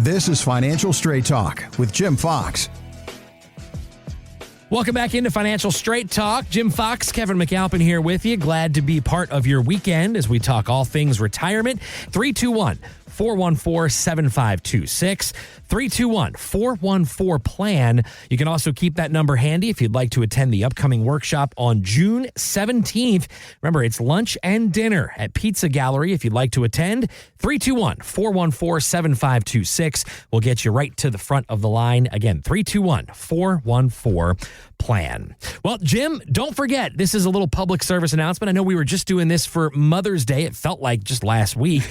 This is Financial Straight Talk with Jim Fox. Welcome back into Financial Straight Talk. Jim Fox, Kevin McAlpin here with you. Glad to be part of your weekend as we talk all things retirement. 321-414-7526. 321-414-PLAN. You can also keep that number handy if you'd like to attend the upcoming workshop on June 17th. Remember, it's lunch and dinner at Pizza Gallery if you'd like to attend. 321-414-7526. We'll get you right to the front of the line. Again, 321-414-PLAN. Well, Jim, don't forget, this is a little public service announcement. I know we were just doing this for Mother's Day. It felt like just last week.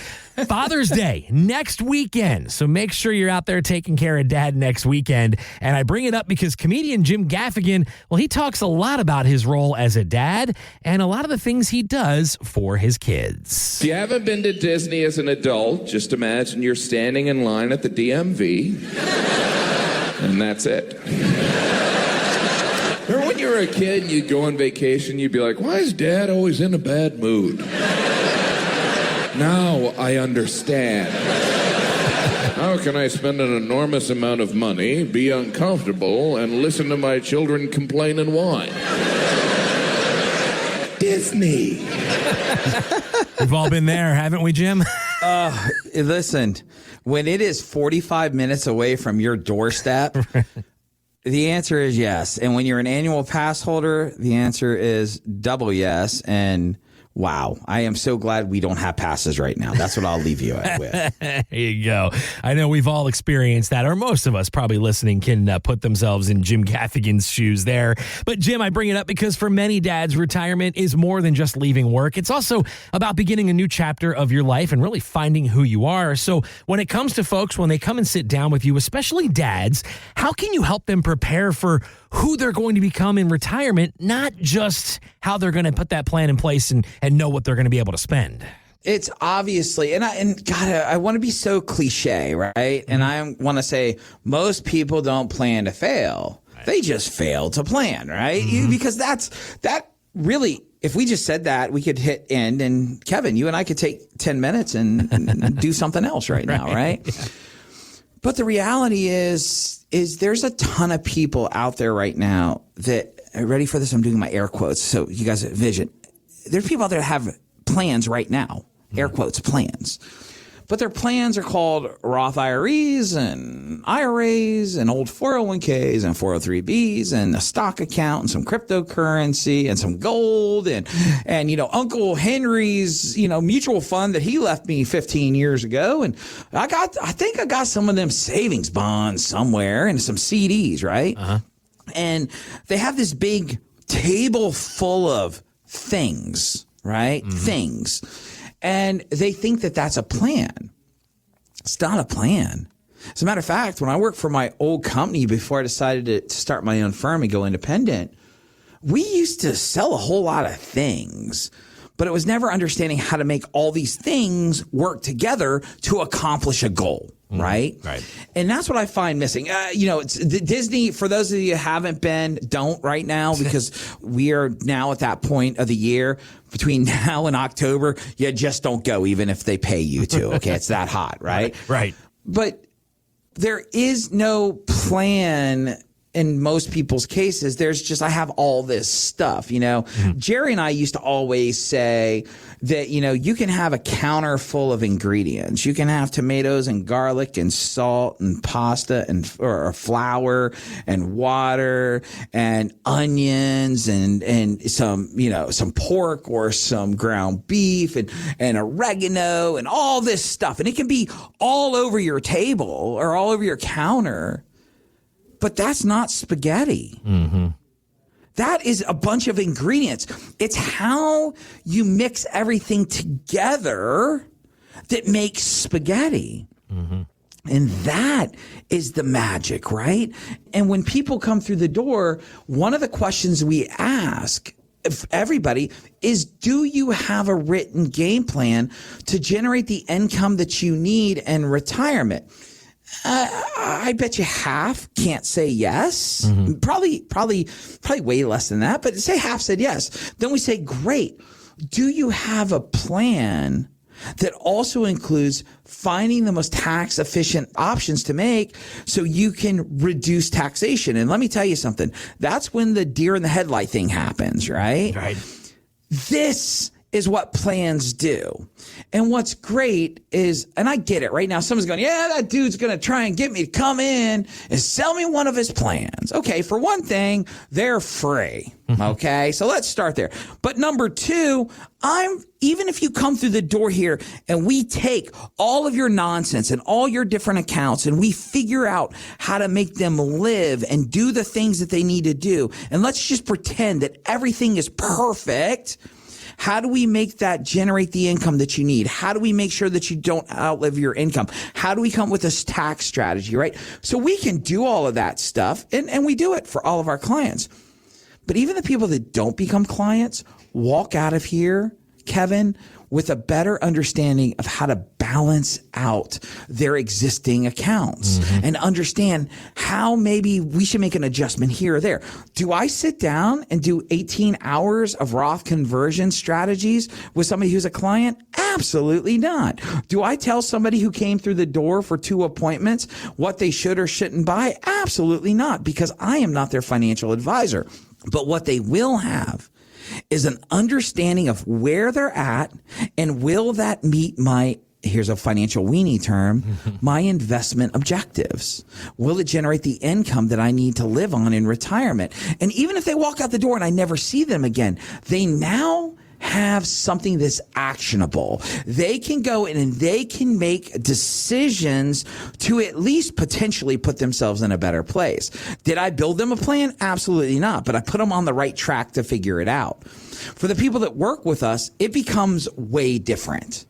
Father's Day next weekend. So make sure you're out there taking care of Dad next weekend. And I bring it up because comedian Jim Gaffigan, well, he talks a lot about his role as a dad and a lot of the things he does for his kids. If you haven't been to Disney as an adult, just imagine you're standing in line at the DMV, and that's it. Remember when you were a kid and you'd go on vacation, you'd be like, why is Dad always in a bad mood? Now I understand. How can I spend an enormous amount of money, be uncomfortable, and listen to my children complain and whine? Disney. We've all been there, haven't we, Jim? Listen, when it is 45 minutes away from your doorstep, the answer is yes. And when you're an annual pass holder, the answer is double yes. And wow, I am so glad we don't have passes right now. That's what I'll leave you with. There you go. I know we've all experienced that, or most of us probably listening can put themselves in Jim Gaffigan's shoes there. But Jim, I bring it up because for many dads, retirement is more than just leaving work. It's also about beginning a new chapter of your life and really finding who you are. So when it comes to folks, when they come and sit down with you, especially dads, how can you help them prepare for who they're going to become in retirement, not just how they're going to put that plan in place and know what they're going to be able to spend? It's obviously, and God, I want to be so cliche, right? Mm-hmm. And I want to say most people don't plan to fail. Right. They just fail to plan, right? Mm-hmm. Because that really, if we just said that, we could hit end, and Kevin, you and I could take 10 minutes and do something else right now, right? Yeah. But the reality is there's a ton of people out there right now that are ready for this. I'm doing my air quotes so you guys vision. There's people out there that have plans right now, air quotes, plans. But their plans are called Roth IRAs and IRAs and old 401ks and 403bs and a stock account and some cryptocurrency and some gold and Uncle Henry's, mutual fund that he left me 15 years ago. And I think I got some of them savings bonds somewhere and some CDs, right? Uh-huh. And they have this big table full of things, right? Mm-hmm. Things. And they think that that's a plan. It's not a plan. As a matter of fact, when I worked for my old company before I decided to start my own firm and go independent, we used to sell a whole lot of things, but it was never understanding how to make all these things work together to accomplish a goal. Right. And that's what I find missing. It's Disney. For those of you who haven't been, don't right now, because we are now at that point of the year between now and October. You just don't go, even if they pay you to. OK, it's that hot. Right. But there is no plan. In most people's cases, there's just, I have all this stuff, Mm-hmm. Jerry and I used to always say that, you can have a counter full of ingredients. You can have tomatoes and garlic and salt and pasta or flour and water and onions and some pork or some ground beef and oregano and all this stuff. And it can be all over your table or all over your counter. But that's not spaghetti. Mm-hmm. That is a bunch of ingredients. It's how you mix everything together that makes spaghetti. Mm-hmm. And that is the magic, right? And when people come through the door, one of the questions we ask everybody is, do you have a written game plan to generate the income that you need in retirement? I bet you half can't say yes. Mm-hmm. Probably way less than that, but say half said yes. Then we say, great. Do you have a plan that also includes finding the most tax efficient options to make so you can reduce taxation. And let me tell you something. That's when the deer in the headlight thing happens, right? Right. This is what plans do. And what's great is, and I get it right now, someone's going, yeah, that dude's going to try and get me to come in and sell me one of his plans. Okay, for one thing, they're free. Okay, so let's start there. But number two, even if you come through the door here and we take all of your nonsense and all your different accounts and we figure out how to make them live and do the things that they need to do, and let's just pretend that everything is perfect. How do we make that generate the income that you need? How do we make sure that you don't outlive your income? How do we come up with this tax strategy, right? So we can do all of that stuff, and we do it for all of our clients. But even the people that don't become clients walk out of here, Kevin, with a better understanding of how to balance out their existing accounts and understand how maybe we should make an adjustment here or there. Do I sit down and do 18 hours of Roth conversion strategies with somebody who's a client? Absolutely not. Do I tell somebody who came through the door for 2 appointments what they should or shouldn't buy? Absolutely not, because I am not their financial advisor. But what they will have is an understanding of where they're at and will that meet my, here's a financial weenie term, my investment objectives. Will it generate the income that I need to live on in retirement? And even if they walk out the door and I never see them again, they now have something that's actionable. They can go in and they can make decisions to at least potentially put themselves in a better place. Did I build them a plan? Absolutely not. But I put them on the right track to figure it out. For the people that work with us, it becomes way different.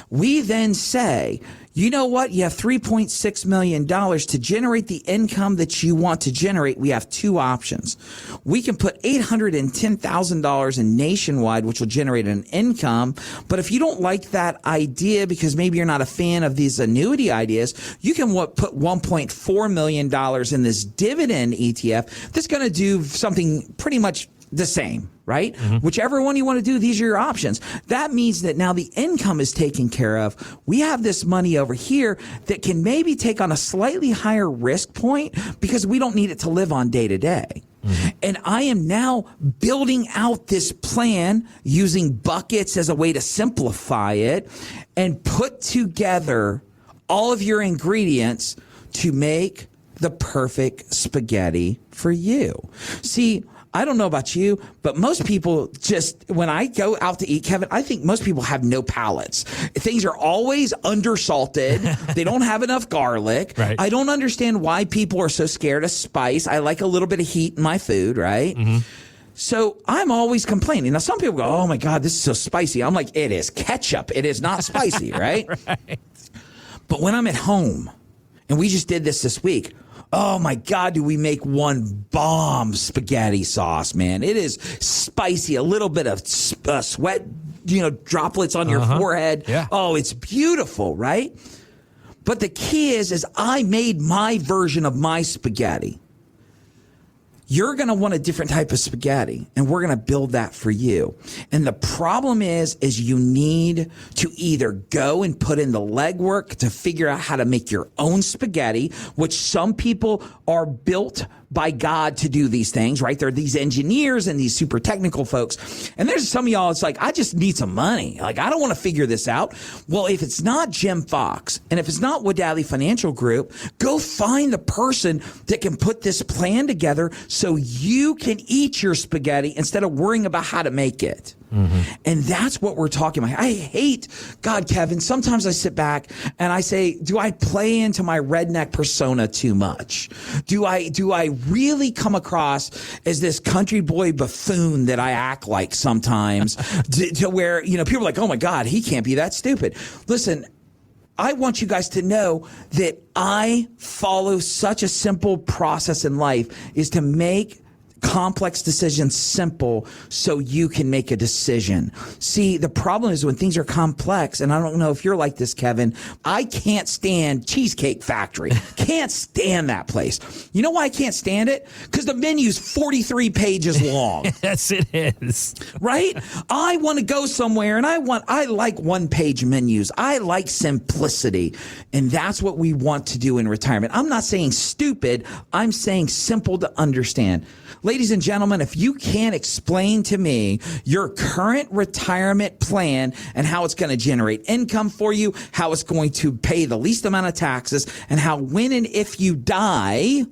We then say, you know what? You have $3.6 million to generate the income that you want to generate. We have 2 options. We can put $810,000 in Nationwide, which will generate an income. But if you don't like that idea because maybe you're not a fan of these annuity ideas, you can put $1.4 million in this dividend ETF that's going to do something pretty much the same, right? Whichever one you want to do, these are your options. That means that now the income is taken care of. We have this money over here that can maybe take on a slightly higher risk point because we don't need it to live on day to day. And I am now building out this plan using buckets as a way to simplify it and put together all of your ingredients to make the perfect spaghetti for you. See, I don't know about you, but most people just, when I go out to eat, Kevin, I think most people have no palates. Things are always undersalted. They don't have enough garlic. Right. I don't understand why people are so scared of spice. I like a little bit of heat in my food, right? So I'm always complaining. Now, some people go, oh my God, this is so spicy. I'm like, it is ketchup. It is not spicy, right? But when I'm at home, and we just did this week, oh my God, do we make one bomb spaghetti sauce, man. It is spicy, a little bit of sweat, droplets on your forehead. Yeah. Oh, it's beautiful, right? But the key is I made my version of my spaghetti. You're going to want a different type of spaghetti, and we're going to build that for you. And the problem is you need to either go and put in the legwork to figure out how to make your own spaghetti, which some people are built by God to do these things, right? There are these engineers and these super technical folks. And there's some of y'all, it's like, I just need some money. Like, I don't want to figure this out. Well, if it's not Jim Fox and if it's not Wadali Financial Group, go find the person that can put this plan together so you can eat your spaghetti instead of worrying about how to make it. And that's what we're talking about. I hate, God, Kevin, sometimes I sit back and I say, do I play into my redneck persona too much? Do I really come across as this country boy buffoon that I act like sometimes to where, people are like, oh my God, he can't be that stupid. Listen, I want you guys to know that I follow such a simple process in life is to make complex decisions simple so you can make a decision. See, the problem is when things are complex, and I don't know if you're like this, Kevin, I can't stand Cheesecake Factory. Can't stand that place. You know why I can't stand it? Because the menu's 43 pages long. Yes, it is. Right? I want to go somewhere and I like one-page menus. I like simplicity. And that's what we want to do in retirement. I'm not saying stupid. I'm saying simple to understand. Ladies and gentlemen, if you can't explain to me your current retirement plan and how it's going to generate income for you, how it's going to pay the least amount of taxes, and how when and if you die,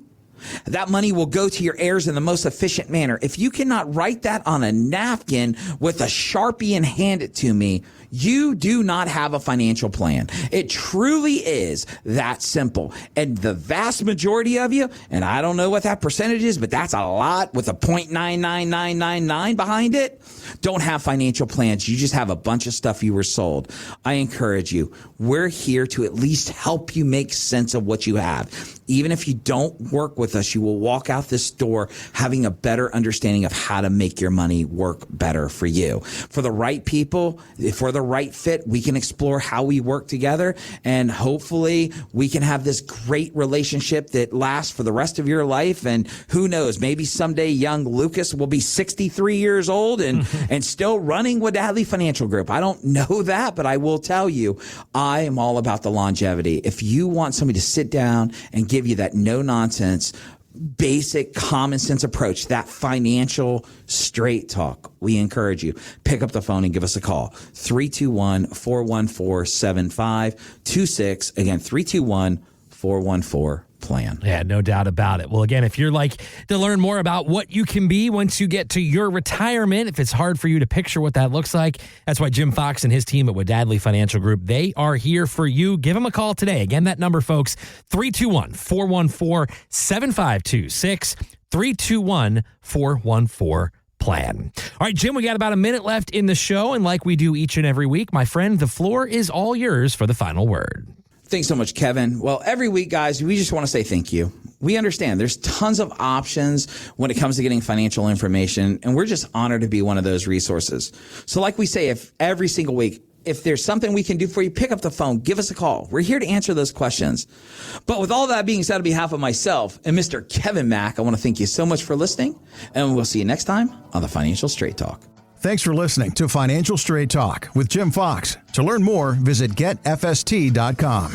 that money will go to your heirs in the most efficient manner. If you cannot write that on a napkin with a Sharpie and hand it to me, you do not have a financial plan. It truly is that simple. And the vast majority of you, and I don't know what that percentage is, but that's a lot with a 0.99999 behind it, don't have financial plans. You just have a bunch of stuff you were sold. I encourage you. We're here to at least help you make sense of what you have. Even if you don't work with us, you will walk out this door having a better understanding of how to make your money work better for you. For the right people, for the right fit, we can explore how we work together, and hopefully we can have this great relationship that lasts for the rest of your life. And who knows, maybe someday young Lucas will be 63 years old and still running Wadadley Financial Group. I don't know that, but I will tell you, I am all about the longevity. If you want somebody to sit down and give you that no-nonsense, basic common sense approach, that financial straight talk, we encourage you. Pick up the phone and give us a call. 321-414-7526. Again, 321-414-PLAN. Yeah, no doubt about it. Well, again, if you're like to learn more about what you can be once you get to your retirement, if it's hard for you to picture what that looks like, that's why Jim Fox and his team at Wadadley Financial Group, they are here for you. Give them a call today. Again, that number, folks, 321-414-7526, 321-414-PLAN. All right, Jim, we got about a minute left in the show, and like we do each and every week, my friend, the floor is all yours for the final word. Thanks so much, Kevin. Well, every week, guys, we just want to say thank you. We understand there's tons of options when it comes to getting financial information, and we're just honored to be one of those resources. So like we say, if every single week, if there's something we can do for you, pick up the phone, give us a call. We're here to answer those questions. But with all that being said, on behalf of myself and Mr. Kevin Mack, I want to thank you so much for listening, and we'll see you next time on the Financial Straight Talk. Thanks for listening to Financial Straight Talk with Jim Fox. To learn more, visit getfst.com.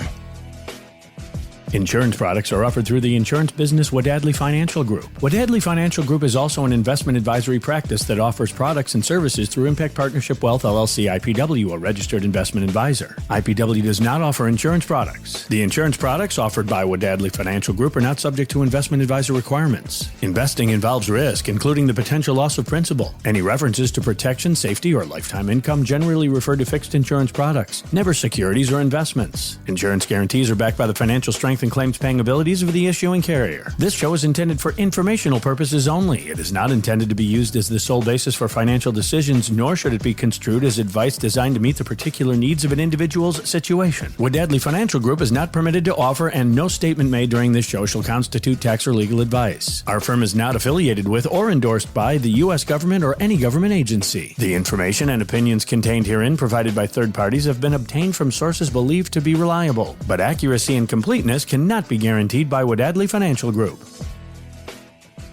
Insurance products are offered through the insurance business Wadadley Financial Group. Wadadley Financial Group is also an investment advisory practice that offers products and services through Impact Partnership Wealth LLC IPW, a registered investment advisor. IPW does not offer insurance products. The insurance products offered by Wadadley Financial Group are not subject to investment advisor requirements. Investing involves risk, including the potential loss of principal. Any references to protection, safety, or lifetime income generally refer to fixed insurance products, never securities or investments. Insurance guarantees are backed by the financial strength and claims paying abilities of the issuing carrier. This show is intended for informational purposes only. It is not intended to be used as the sole basis for financial decisions, nor should it be construed as advice designed to meet the particular needs of an individual's situation. Wadadley Financial Group is not permitted to offer, and no statement made during this show shall constitute tax or legal advice. Our firm is not affiliated with or endorsed by the U.S. government or any government agency. The information and opinions contained herein provided by third parties have been obtained from sources believed to be reliable, but accuracy and completeness cannot be guaranteed by Wadadley Financial Group.